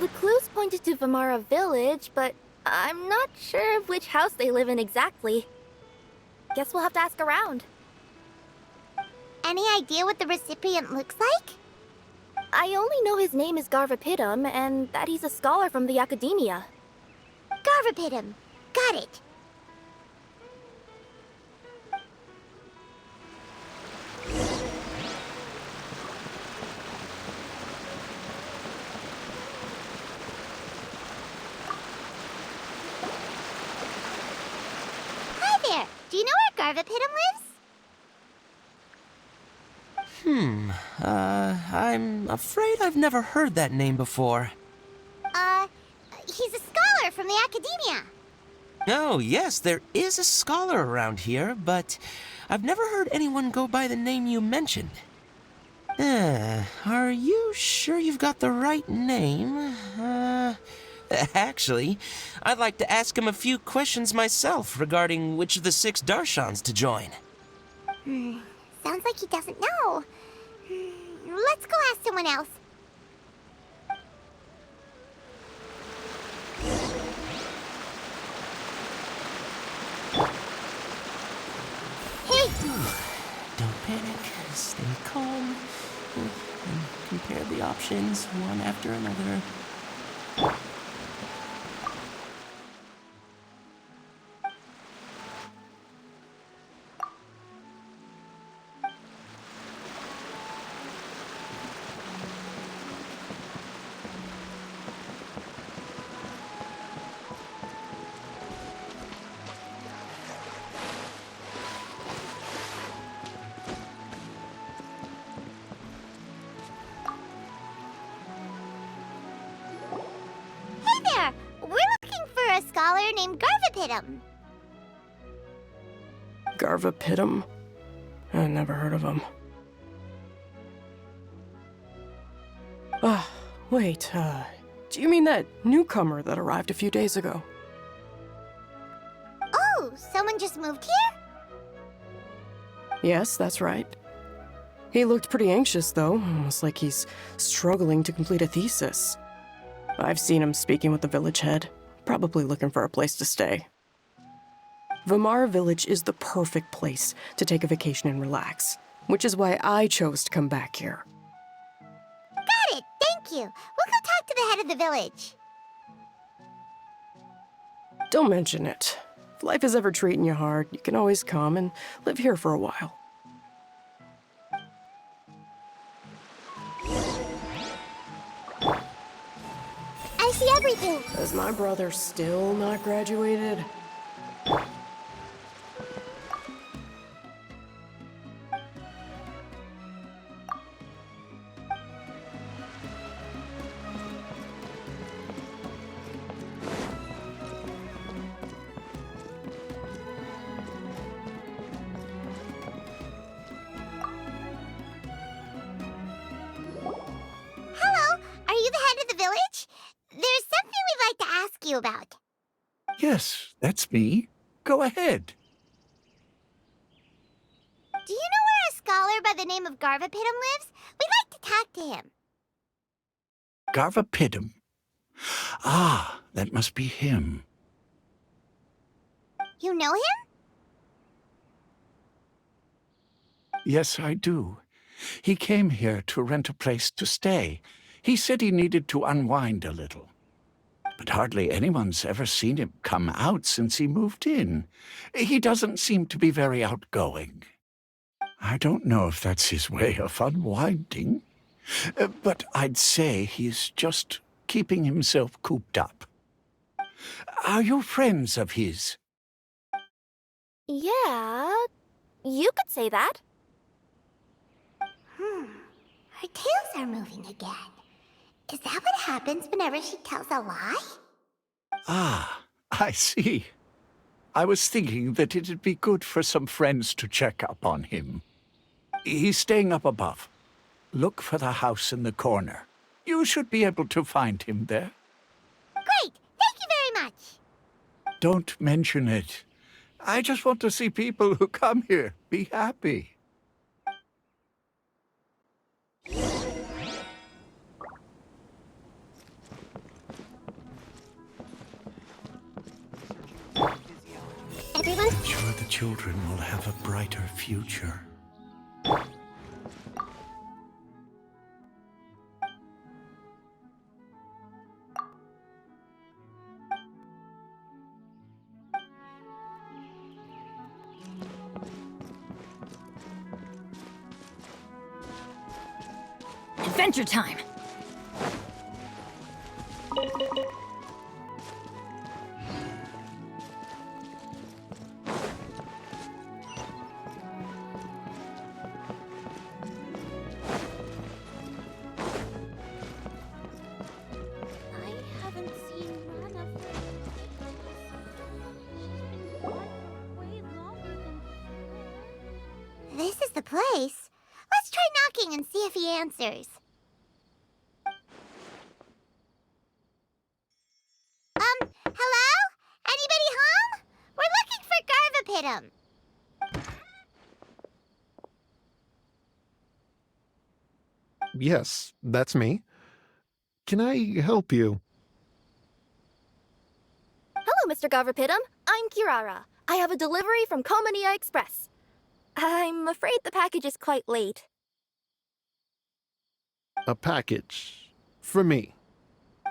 The clues pointed to Vamara Village, but I'm not sure of which house they live in exactly. Guess we'll have to ask around. Any idea what the recipient looks like? I only know his name is Garvapitum, and that he's a scholar from the Academia. Garvapitum. Got it. Hi there. Do you know where Garvapitum lives? I'm afraid I've never heard that name before. He's a scholar from the Academia. Oh, yes, there is a scholar around here, but I've never heard anyone go by the name you mentioned. Are you sure you've got the right name? Actually, I'd like to ask him a few questions myself regarding which of the 6 Darshans to join. Sounds like he doesn't know. Let's go ask someone else. Hey! Don't panic, stay calm, and compare the options one after another. A scholar named Garvapitum. Garvapitum? I never heard of him. Wait, do you mean that newcomer that arrived a few days ago? Oh, someone just moved here? Yes, that's right. He looked pretty anxious, though, almost like he's struggling to complete a thesis. I've seen him speaking with the village head. Probably looking for a place to stay. Vamara Village is the perfect place to take a vacation and relax, which is why I chose to come back here. Got it, thank you. We'll go talk to the head of the village. Don't mention it. If life is ever treating you hard, you can always come and live here for a while. I see everything. Is my brother still not graduated? Hello, are you the head of the village? There's something we'd like to ask you about. Yes, that's me. Go ahead. Do you know where a scholar by the name of Garvapitum lives? We'd like to talk to him. Garvapitum. Ah, that must be him. You know him? Yes, I do. He came here to rent a place to stay. He said he needed to unwind a little. But hardly anyone's ever seen him come out since he moved in. He doesn't seem to be very outgoing. I don't know if that's his way of unwinding, but I'd say he's just keeping himself cooped up. Are you friends of his? Yeah, you could say that. Her tails are moving again. Is that what happens whenever she tells a lie? Ah, I see. I was thinking that it'd be good for some friends to check up on him. He's staying up above. Look for the house in the corner. You should be able to find him there. Great! Thank you very much! Don't mention it. I just want to see people who come here be happy. Everyone, I'm sure the children will have a brighter future. Adventure time! I haven't seen Rana for... This is the place. Let's try knocking and see if he answers. Hello? Anybody home? We're looking for Garvapitum. Yes, that's me. Can I help you? Hello, Mr. Garvapitum. I'm Kirara. I have a delivery from Culminate Express. I'm afraid the package is quite late. A package. For me.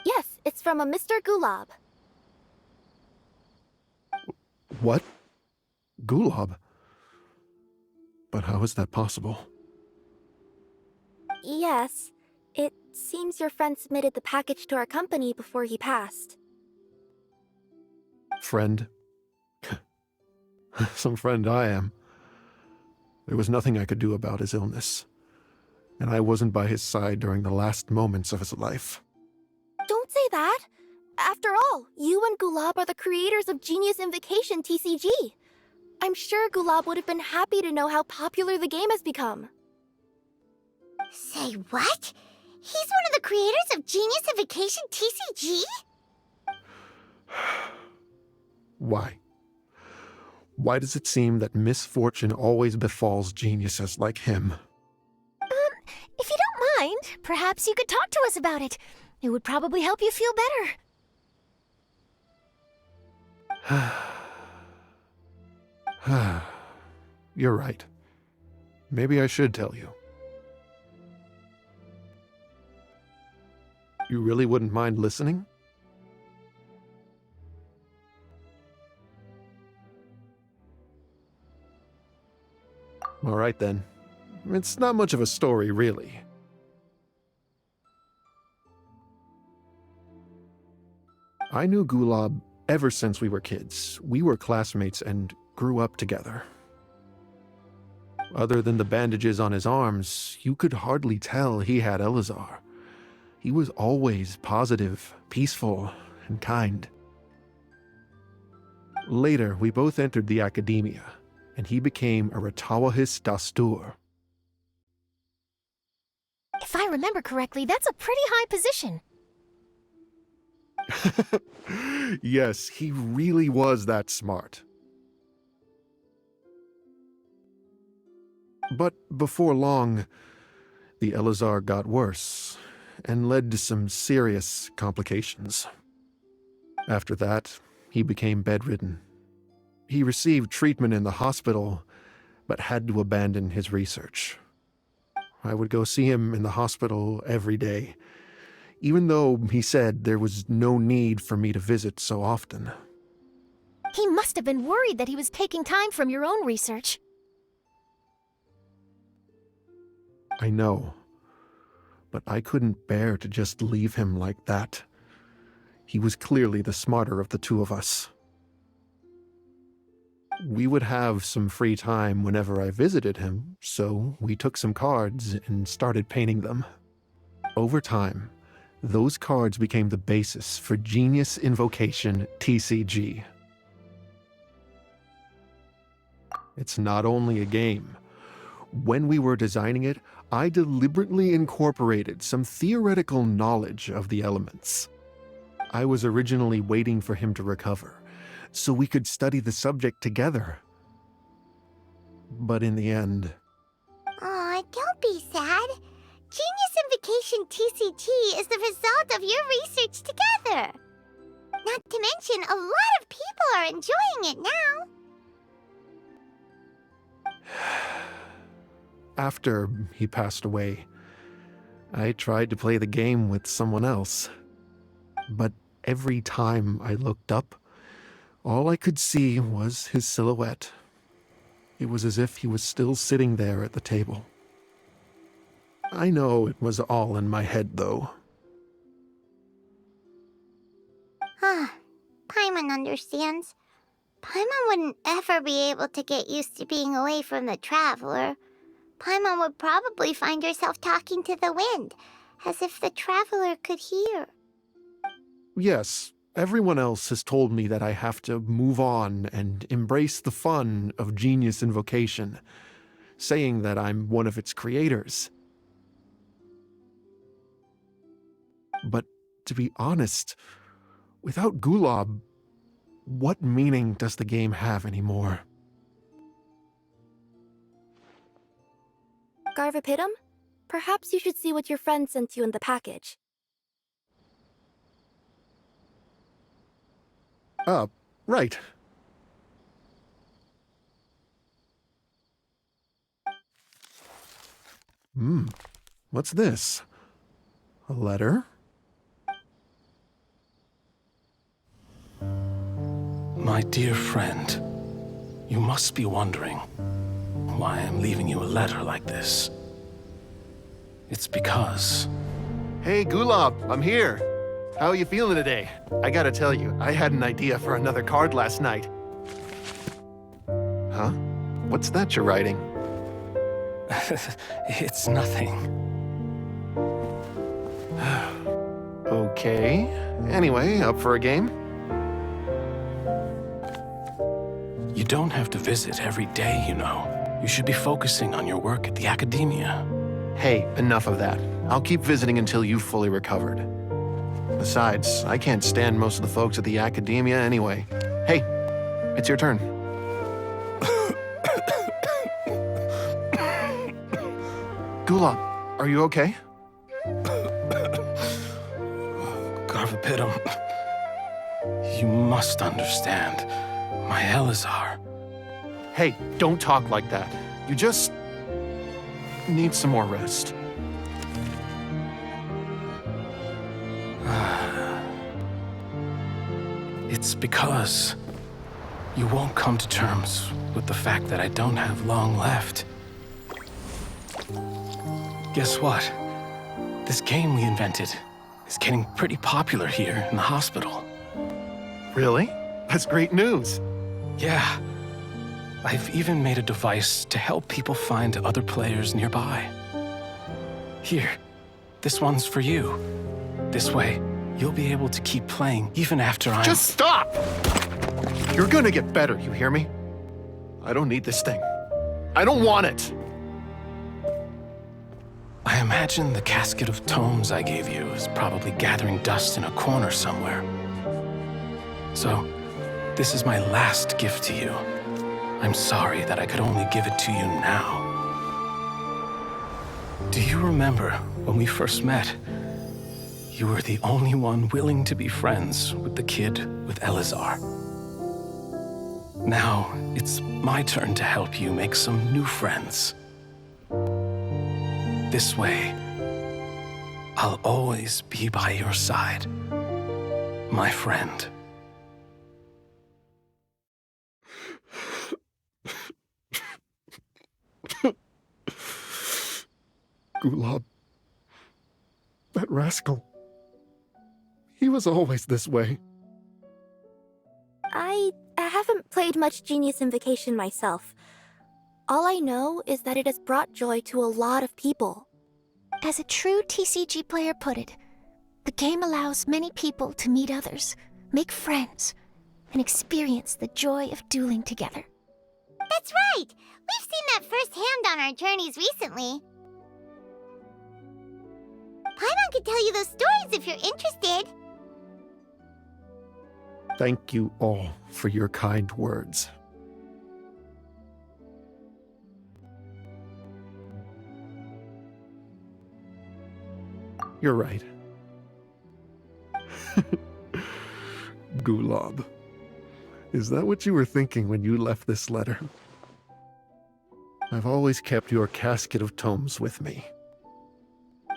Yes, it's from a Mr. Gulab. What? Gulab? But how is that possible? Yes, it seems your friend submitted the package to our company before he passed. Friend? Some friend I am. There was nothing I could do about his illness, and I wasn't by his side during the last moments of his life. Don't say that! After all, you and Gulab are the creators of Genius Invocation TCG. I'm sure Gulab would have been happy to know how popular the game has become. Say what? He's one of the creators of Genius Invocation TCG? Why? Why does it seem that misfortune always befalls geniuses like him? If you don't mind, perhaps you could talk to us about it. It would probably help you feel better. You're right. Maybe I should tell you. You really wouldn't mind listening? All right then. It's not much of a story, really. I knew Gulab ever since we were kids. We were classmates and grew up together. Other than the bandages on his arms, you could hardly tell he had Elazar. He was always positive, peaceful, and kind. Later, we both entered the academia, and he became a Ratawahis Dastur. If I remember correctly, that's a pretty high position. Yes, he really was that smart. But before long, the Elazar got worse and led to some serious complications. After that, he became bedridden. He received treatment in the hospital, but had to abandon his research. I would go see him in the hospital every day, even though he said there was no need for me to visit so often. He must have been worried that he was taking time from your own research. I know, but I couldn't bear to just leave him like that. He was clearly the smarter of the two of us. We would have some free time whenever I visited him, so we took some cards and started painting them. Over time, Those cards became the basis for Genius Invocation TCG. It's not only a game. When we were designing it, I deliberately incorporated some theoretical knowledge of the elements. I was originally waiting for him to recover, so we could study the subject together. But in the end... Aw, don't be sad. Genius Invocation TCG is the result of your research together. Not to mention, a lot of people are enjoying it now. After he passed away, I tried to play the game with someone else. But every time I looked up, all I could see was his silhouette. It was as if he was still sitting there at the table. I know it was all in my head, though. Paimon understands. Paimon wouldn't ever be able to get used to being away from the Traveler. Paimon would probably find herself talking to the wind, as if the Traveler could hear. Yes, everyone else has told me that I have to move on and embrace the fun of Genius Invocation, saying that I'm one of its creators. But to be honest, without Gulab, what meaning does the game have anymore? Garvapidum, perhaps you should see what your friend sent you in the package. Right. What's this? A letter? My dear friend, you must be wondering why I'm leaving you a letter like this. It's because... Hey, Gulab, I'm here. How are you feeling today? I gotta tell you, I had an idea for another card last night. Huh? What's that you're writing? It's nothing. Okay. Anyway, up for a game? You don't have to visit every day, you know. You should be focusing on your work at the academia. Hey, enough of that. I'll keep visiting until you've fully recovered. Besides, I can't stand most of the folks at the academia anyway. Hey, it's your turn. Gulab, are you okay? Garvapidum, you must understand. My Elazar. Hey, don't talk like that. You just need some more rest. It's because you won't come to terms with the fact that I don't have long left. Guess what? This game we invented is getting pretty popular here in the hospital. Really? That's great news. Yeah. I've even made a device to help people find other players nearby. Here, this one's for you. This way, you'll be able to keep playing even after I'm... Just stop! You're gonna get better, you hear me? I don't need this thing. I don't want it! I imagine the casket of tomes I gave you is probably gathering dust in a corner somewhere. So, this is my last gift to you. I'm sorry that I could only give it to you now. Do you remember when we first met? You were the only one willing to be friends with the kid with Elazar. Now, it's my turn to help you make some new friends. This way, I'll always be by your side, my friend. Gulab. That rascal. He was always this way. I haven't played much Genius Invocation myself. All I know is that it has brought joy to a lot of people. As a true TCG player put it, The game allows many people to meet others, make friends, and experience the joy of dueling together. That's right! We've seen that firsthand on our journeys recently. Paimon could tell you those stories if you're interested. Thank you all for your kind words. You're right. Gulab. Is that what you were thinking when you left this letter? I've always kept your casket of tomes with me.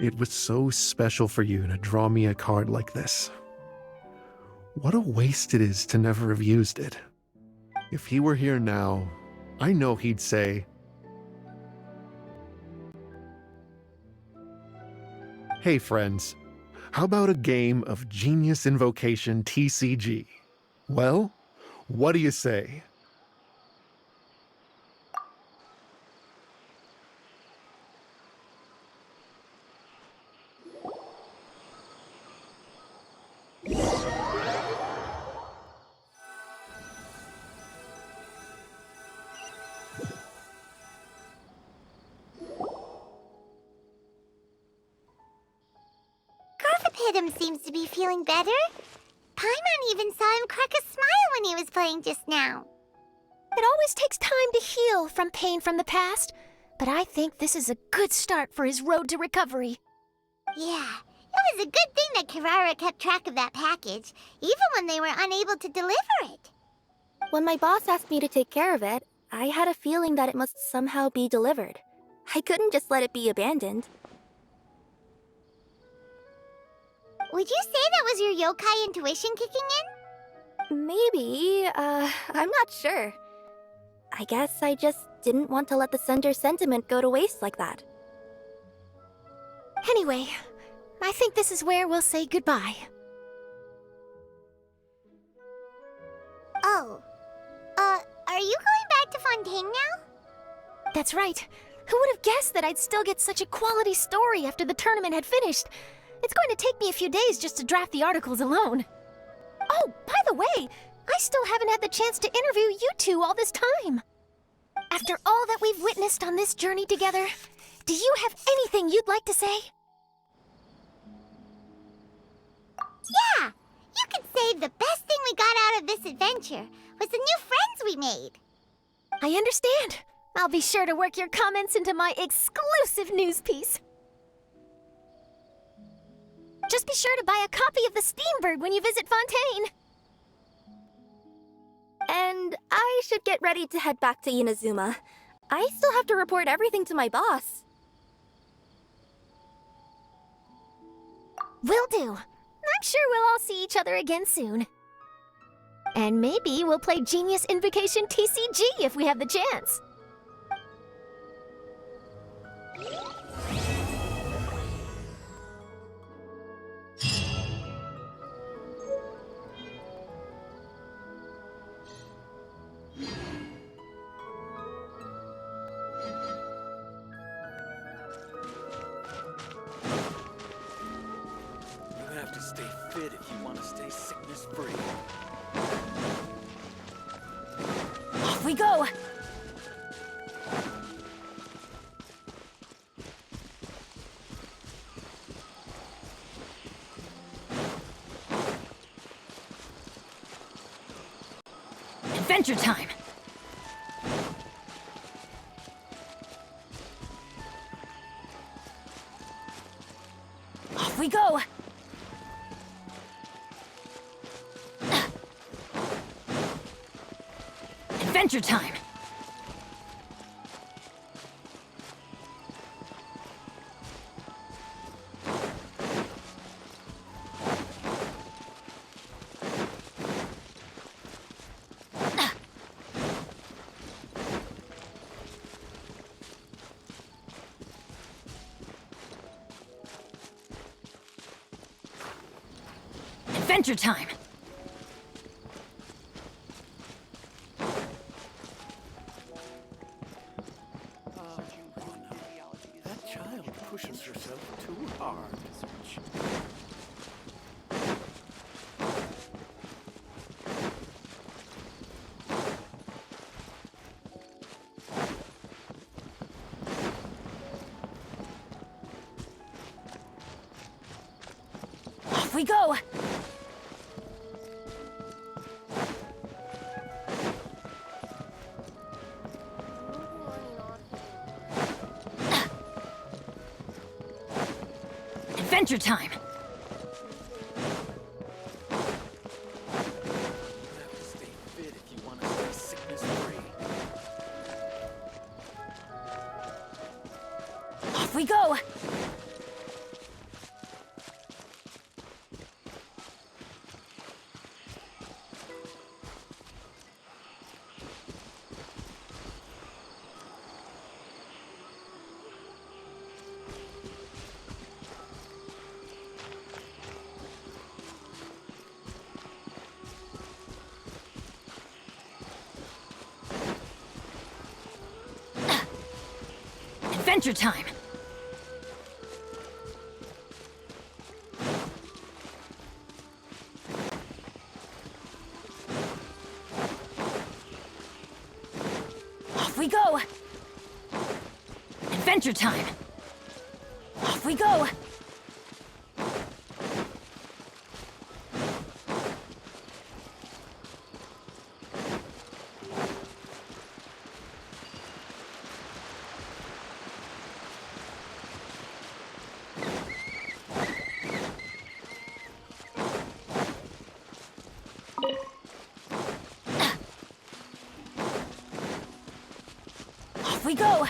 It was so special for you to draw me a card like this. What a waste it is to never have used it. If he were here now, I know he'd say, "Hey friends, how about a game of Genius Invocation TCG? Well, what do you say?" Garthapidum seems to be feeling better. Paimon even saw him crack a smile when he was playing just now. It always takes time to heal from pain from the past, but I think this is a good start for his road to recovery. Yeah, it was a good thing that Kirara kept track of that package, even when they were unable to deliver it. When my boss asked me to take care of it, I had a feeling that it must somehow be delivered. I couldn't just let it be abandoned. Would you say that was your yokai intuition kicking in? Maybe, I'm not sure. I guess I just didn't want to let the sender's sentiment go to waste like that. Anyway, I think this is where we'll say goodbye. Oh. Are you going back to Fontaine now? That's right. Who would have guessed that I'd still get such a quality story after the tournament had finished? It's going to take me a few days just to draft the articles alone. Oh, by the way, I still haven't had the chance to interview you two all this time. After all that we've witnessed on this journey together, do you have anything you'd like to say? Yeah! You could say the best thing we got out of this adventure was the new friends we made. I understand. I'll be sure to work your comments into my exclusive news piece. Just be sure to buy a copy of the Steambird when you visit Fontaine. And I should get ready to head back to Inazuma. I still have to report everything to my boss. Will do. I'm sure we'll all see each other again soon. And maybe we'll play Genius Invocation TCG if we have the chance. You have to stay fit if you want to stay sickness-free. Off we go! Adventure time! Off we go! Adventure time! Adventure time! That child pushes herself too hard. we go! Adventure time! You have to stay fit if you want to stay sickness free. Off we go! Adventure time! Off we go! Adventure time! Off we go! Off we go!